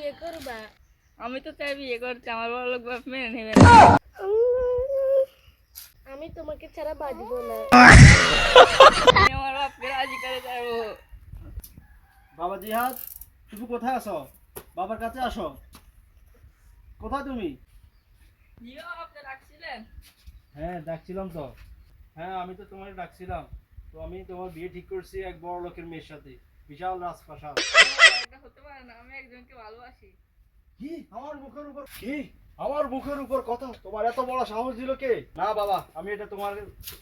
বিয়ে করবা? আমি তো চাই বিয়ে করতে, আমার বড় লোক বাপ মেনে নেবে। আমি তোমাকে ছাড়া বাঁচবো না। আমি আমার বাপকে রাজি করে যাবো। বাবা জিহাদ, তুমি কোথায় আছো? বাবার কাছে আসো। কোথায় তুমি? জিও, আপনি রাখছিলেন? হ্যাঁ ডাকছিলাম তো। হ্যাঁ আমি তো তোমার ডাকছিলাম। তো আমি তোমার বিয়ে ঠিক করছি এক বড় লোকের মেয়ের সাথে, বিশাল রাজপ্রাসাদ। এটা হতে পারে না, আমি একজনকে ভালোবাসি। কি আমার মুখের উপর কথা? তোমার এত বড় সাহস দিল কে? না বাবা, আমি এটা তোমার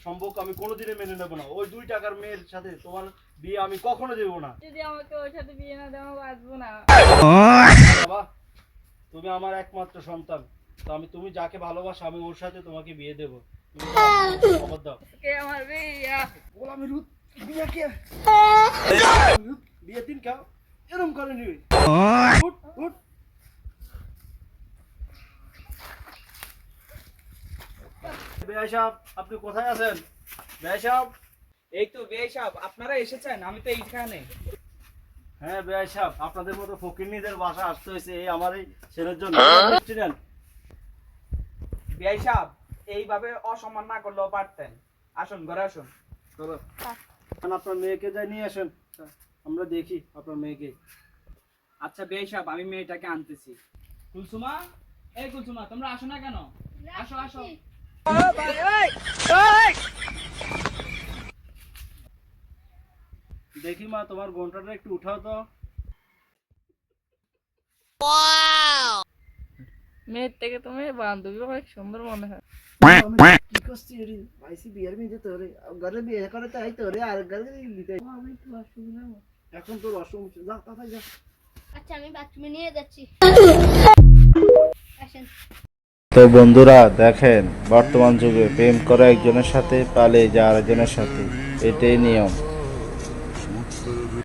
সম্পর্ক আমি কোনোদিনই মেনে নেব না। ওই 2 টাকার মেয়ের সাথে তোমার বিয়ে আমি কখনো দেব না। যদি আমাকে ওর সাথে বিয়ে না দেওয়া, বাঁচবো না। বাবা, তুমি আমার একমাত্র সন্তান। তো তুমি যাকে ভালোবাসো আমি ওর সাথে তোমাকে বিয়ে দেব। তুমি খবর দাও। কে আমার বিয়া? গোলামি রুত বিয়ে কে? বিয়ে দিন খাও এরকম করে নিবি। উঠ উঠ। বেয়াই সাহেব, আপনি কোথায় আছেন? বেয়াই সাহেব। এই তো বেয়াই সাহেব, আপনারা এসেছেন, আমি তো এইখানে। হ্যাঁ বেয়াই সাহেব, আপনাদের মতো ফকিরনিদের বাসা আসতে হয়েছে এই আমার এই ছেলের জন্য। বুঝছিলেন? বেয়াই সাহেব, এইভাবে অসম্মান না করলেও পারতেন। আসুন, ঘরে আসুন। চলো আপনার মেয়েকে যাই নিয়ে আসেন, আমরা দেখি আপনার মেয়েকে। আচ্ছা বেয়াই সাহেব, আমি মেয়েটাকে আনতেছি। কুলসুমা, এই কুলসুমা, তোমরা আসো না কেন? আসো আসো। দেখি মা, তোমার ঘন্টাটা একটু উঠাও তো। মেয়ের থেকে তুমি বান্ধবী অনেক সুন্দর মনে হয়। কি করছিস রে? আইসি বিয়ের মেয়ে তোরে ঘরে বিয়ে করে তাই তোরে আর ঘরে দিতে আমি একটু বাথরুমে যাবো। এখন তোর অসুখ যা তাড়াতাড়ি যা। আচ্ছা আমি বাথরুমে নিয়ে যাচ্ছি। আসেন। তো বন্ধুরা দেখেন, বর্তমান যুগে প্রেম করা একজনের সাথে পালিয়ে যাওয়া আরেকজনের সাথে, এটাই নিয়ম।